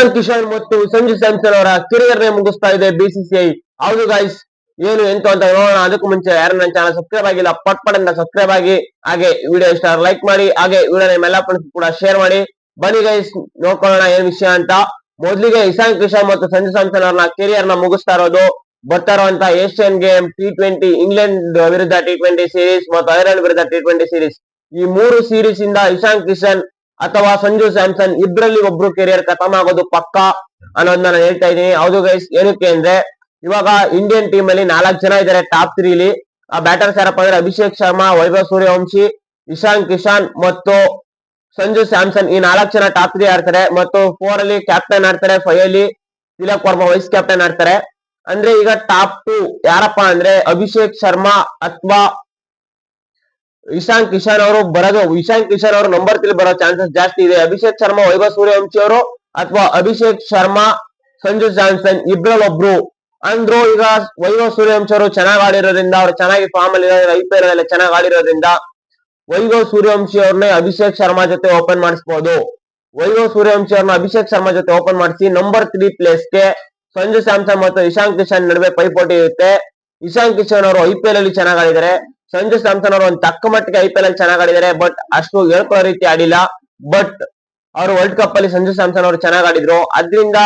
ಇಶಾನ್ ಕಿಶನ್ ಮತ್ತು ಸಂಜು ಸ್ಯಾಮ್ಸನ್ ಅವರ ಕೆರಿಯರ್ ನೇ ಮುಗಿಸ್ತಾ ಇದೆ ಬಿಸಿಸಿಐ. ಹೌದು ಗೈಸ್, ಏನು ಎಂತ ಅಂತ ನೋಡೋಣ. ಅದಕ್ಕೂ ಮುಂಚೆ ಯಾರು ನನ್ನ ಚಾನಲ್ ಸಬ್ಸ್ಕ್ರೈಬ್ ಆಗಿಲ್ಲ ಪಟ್ ಅಂತ ಸಬ್ಸ್ಕ್ರೈಬ್ ಆಗಿ, ಹಾಗೆ ವಿಡಿಯೋ ಇಷ್ಟ ಲೈಕ್ ಮಾಡಿ, ಹಾಗೆ ವಿಡಿಯೋ ನಿಮ್ಮೆಲ್ಲ ಫ್ರೆಂಡ್ಸ್ ಕೂಡ ಶೇರ್ ಮಾಡಿ. ಬನ್ನಿ ಗೈಸ್, ನೋಡ್ಕೊಳ್ಳೋಣ ಏನ್ ವಿಷಯ ಅಂತ. ಮೊದಲಿಗೆ ಇಶಾನ್ ಕಿಶನ್ ಮತ್ತು ಸಂಜು ಸ್ಯಾಮ್ಸನ್ ಅವರ ಕೆರಿಯರ್ ನ ಮುಗಿಸ್ತಾ ಇರೋದು ಬರ್ತಾ ಇರುವಂತ ಏಷ್ಯನ್ ಗೇಮ್, T20, ಇಂಗ್ಲೆಂಡ್ ವಿರುದ್ಧ T20 ಸೀರೀಸ್ ಮತ್ತು ಐರ್ಲೆಂಡ್ ವಿರುದ್ಧ T20 ಸೀರೀಸ್. ಈ ಮೂರು ಸೀರೀಸ್ ಇಂದ ಇಶಾನ್ ಕಿಶನ್ ಅಥವಾ ಸಂಜು ಸ್ಯಾಮ್ಸನ್ ಇಬ್ಬರಲ್ಲಿ ಒಬ್ರು ಕೆರಿಯರ್ ಖತಮ್ ಆಗೋದು ಪಕ್ಕ ಅನ್ನೋದನ್ನ ನಾನು ಹೇಳ್ತಾ ಇದ್ದೀನಿ. ಹೌದು ಗೈಸ್, ಏನಕ್ಕೆ ಅಂದ್ರೆ ಇವಾಗ ಇಂಡಿಯನ್ ಟೀಮ್ ಅಲ್ಲಿ 4 ಜನ ಇದ್ದಾರೆ ಟಾಪ್ 3 ಲಿ. ಆ ಬ್ಯಾಟರ್ಸ್ ಯಾರಪ್ಪ ಅಂದ್ರೆ ಅಭಿಷೇಕ್ ಶರ್ಮಾ, ವೈಭವ್ ಸೂರ್ಯವಂಶಿ, ಇಶಾನ್ ಕಿಶನ್ ಮತ್ತು ಸಂಜು ಸ್ಯಾಮ್ಸನ್. ಈ 4 ಜನ ಟಾಪ್ 3 ಆಡ್ತಾರೆ. ಮತ್ತು 4 ಅಲ್ಲಿ ಕ್ಯಾಪ್ಟನ್ ಆಡ್ತಾರೆ, 5 ಅಲ್ಲಿ ತಿಲಕ್ ವರ್ಮಾ ವೈಸ್ ಕ್ಯಾಪ್ಟನ್ ಆಡ್ತಾರೆ. ಅಂದ್ರೆ ಈಗ ಟಾಪ್ 2 ಯಾರಪ್ಪ ಅಂದ್ರೆ ಅಭಿಷೇಕ್ ಶರ್ಮಾ ಅಥವಾ ಇಶಾನ್ ಕಿಶನ್ ಅವರು ಬರೋದು. ಇಶಾನ್ ಕಿಶನ್ ಅವರು ನಂಬರ್ 3 ಬರೋ ಚಾನ್ಸಸ್ ಜಾಸ್ತಿ ಇದೆ. ಅಭಿಷೇಕ್ ಶರ್ಮಾ, ವೈಭವ್ ಸೂರ್ಯವಂಶಿ ಅವರು ಅಥವಾ ಅಭಿಷೇಕ್ ಶರ್ಮಾ, ಸಂಜು ಸ್ಯಾಮ್ಸನ್ ಇಬ್ರಲ್ಲಿ ಒಬ್ರು ಅಂದ್ರು. ಈಗ ವೈಭವ್ ಸೂರ್ಯವಂಶಿ ಅವರು ಚೆನ್ನಾಗಿ ಆಡಿರೋದ್ರಿಂದ, ಅವ್ರು ಚೆನ್ನಾಗಿ ಫಾರ್ಮ್ ಅಲ್ಲಿ IPL ಅಲ್ಲಿ ಚೆನ್ನಾಗಿ ಆಡಿರೋದ್ರಿಂದ ವೈಭವ್ ಸೂರ್ಯವಂಶಿ ಅವ್ರನ್ನೇ ಅಭಿಷೇಕ್ ಶರ್ಮಾ ಜೊತೆ ಓಪನ್ ಮಾಡಿಸಬಹುದು. ವೈಭವ್ ಸೂರ್ಯವಂಶಿ ಅವ್ರನ್ನ ಅಭಿಷೇಕ್ ಶರ್ಮಾ ಜೊತೆ ಓಪನ್ ಮಾಡಿಸಿ ನಂಬರ್ 3 ಪ್ಲೇಸ್ ಗೆ ಸಂಜು ಸ್ಯಾಮ್ಸನ್ ಮತ್ತು ಇಶಾನ್ ಕಿಶನ್ ನಡುವೆ ಪೈಪೋಟಿ ಇರುತ್ತೆ. ಇಶಾನ್ ಕಿಶನ್ ಅವರು IPL ಅಲ್ಲಿ ಚೆನ್ನಾಗಿ ಆಡಿದ್ದಾರೆ. ಸಂಜು ಸ್ಯಾಮ್ಸನ್ ಅವರು ಒಂದು ತಕ್ಕ ಮಟ್ಟಿಗೆ IPL ಅಲ್ಲಿ ಚೆನ್ನಾಗಿ ಆಡಿದ್ದಾರೆ, ಬಟ್ ಅಷ್ಟು ಹೇಳ್ಕೊಳ್ಳೋ ರೀತಿ ಆಡಿಲ್ಲ. ಬಟ್ ಅವರು ವರ್ಲ್ಡ್ ಕಪ್ ಅಲ್ಲಿ ಸಂಜು ಸ್ಯಾಮ್ಸನ್ ಅವರು ಚೆನ್ನಾಗಿ ಆಡಿದ್ರು. ಅದ್ರಿಂದ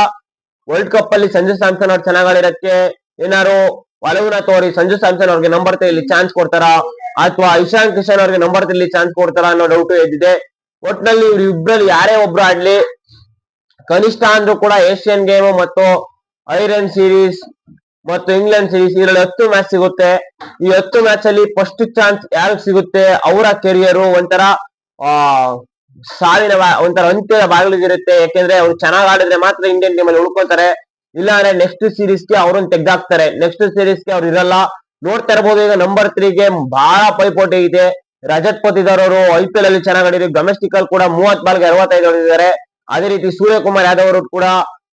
ವರ್ಲ್ಡ್ ಕಪ್ ಅಲ್ಲಿ ಸಂಜು ಸ್ಯಾಮ್ಸನ್ ಅವ್ರು ಚೆನ್ನಾಗಿ ಆಡಿರೋಕ್ಕೆ ಏನಾರು ಒಲವುನ ತೋರಿ ಸಂಜು ಸ್ಯಾಮ್ಸನ್ ಅವ್ರಿಗೆ ನಂಬರ್ 3 ಚಾನ್ಸ್ ಕೊಡ್ತಾರಾ ಅಥವಾ ಇಶಾನ್ ಕಿಶನ್ ಅವ್ರಿಗೆ ನಂಬರ್ 3 ಚಾನ್ಸ್ ಕೊಡ್ತಾರಾ ಅನ್ನೋ ಡೌಟ್ ಎದ್ದಿದೆ. ಒಟ್ನಲ್ಲಿ ಇವ್ರು ಇಬ್ರಲ್ಲಿ ಯಾರೇ ಒಬ್ರು ಆಡ್ಲಿ, ಕನಿಷ್ಠ ಅಂದ್ರೂ ಕೂಡ ಏಷ್ಯನ್ ಗೇಮ್ ಮತ್ತು ಐರ್ಲೆಂಡ್ ಸೀರೀಸ್ ಮತ್ತು ಇಂಗ್ಲೆಂಡ್ ಸೀರೀಸ್ ಇದರಲ್ಲಿ 10 ಮ್ಯಾಚ್ ಸಿಗುತ್ತೆ. ಈ 10 ಮ್ಯಾಚ್ ಅಲ್ಲಿ ಫಸ್ಟ್ ಚಾನ್ಸ್ ಯಾರಿಗೆ ಸಿಗುತ್ತೆ ಅವರ ಕೆರಿಯರ್ ಒಂಥರ ಸಾವಿನ ಒಂಥರ ಅಂತ್ಯದ ಬಾಗಿಲಿಗಿರುತ್ತೆ. ಯಾಕೆಂದ್ರೆ ಅವ್ರು ಚೆನ್ನಾಗಿ ಆಡಿದ್ರೆ ಮಾತ್ರ ಇಂಡಿಯನ್ ಟೀಮ್ ಅಲ್ಲಿ ಉಳ್ಕೊತಾರೆ, ಇಲ್ಲ ಅಂದ್ರೆ ನೆಕ್ಸ್ಟ್ ಸೀರೀಸ್ ಗೆ ಅವ್ರನ್ನ ತೆಗ್ದಾಕ್ತಾರೆ. ನೆಕ್ಸ್ಟ್ ಸೀರೀಸ್ ಗೆ ಅವ್ರು ಇರಲ್ಲ. ನೋಡ್ತಾ ಇರಬಹುದು, ಈಗ ನಂಬರ್ 3 ಗೆ ಬಹಳ ಪೈಪೋಟಿ ಇದೆ. ರಜತ್ ಪತಿದಾರ್ ಅವರು IPL ಅಲ್ಲಿ ಚೆನ್ನಾಗಿ ಆಡಿದ್ರು. ಡೊಮೆಸ್ಟಿಕ್ ಅಲ್ಲಿ ಕೂಡ 30 ಬಾಲ್ಗೆ 65 ಹೊಡೆದಿದ್ದಾರೆ. ಅದೇ ರೀತಿ ಸೂರ್ಯಕುಮಾರ್ ಯಾದವ್ ಅವರು ಕೂಡ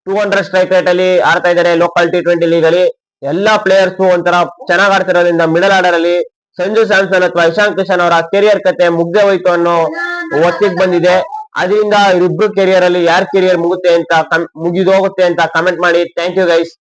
200 ಸ್ಟ್ರೈಕ್ ರೇಟ್ ಅಲ್ಲಿ ಆಡ್ತಾ ಇದ್ದಾರೆ ಲೋಕಲ್ T20 ಲೀಗ್ ಅಲ್ಲಿ. ಎಲ್ಲಾ ಪ್ಲೇಯರ್ಸ್ ಒಂಥರ ಚೆನ್ನಾಗಿ ಆಡ್ತಿರೋದ್ರಿಂದ ಮಿಡಲ್ ಆರ್ಡರ್ ಅಲ್ಲಿ ಸಂಜು ಸ್ಯಾಮ್ಸನ್ ಅಥವಾ ಇಶಾನ್ ಕಿಶನ್ ಅವರ ಕೆರಿಯರ್ ಕತೆ ಮುಗ್ದೆ ಹೋಯ್ತು ಅನ್ನೋ ಒತ್ತಿಗೆ ಬಂದಿದೆ. ಅದರಿಂದ ಇವರಿಬ್ರು ಕೆರಿಯರ್ ಅಲ್ಲಿ ಯಾರ್ ಕೆರಿಯರ್ ಮುಗಿದೋಗುತ್ತೆ ಅಂತ ಕಮೆಂಟ್ ಮಾಡಿ. Thank you guys.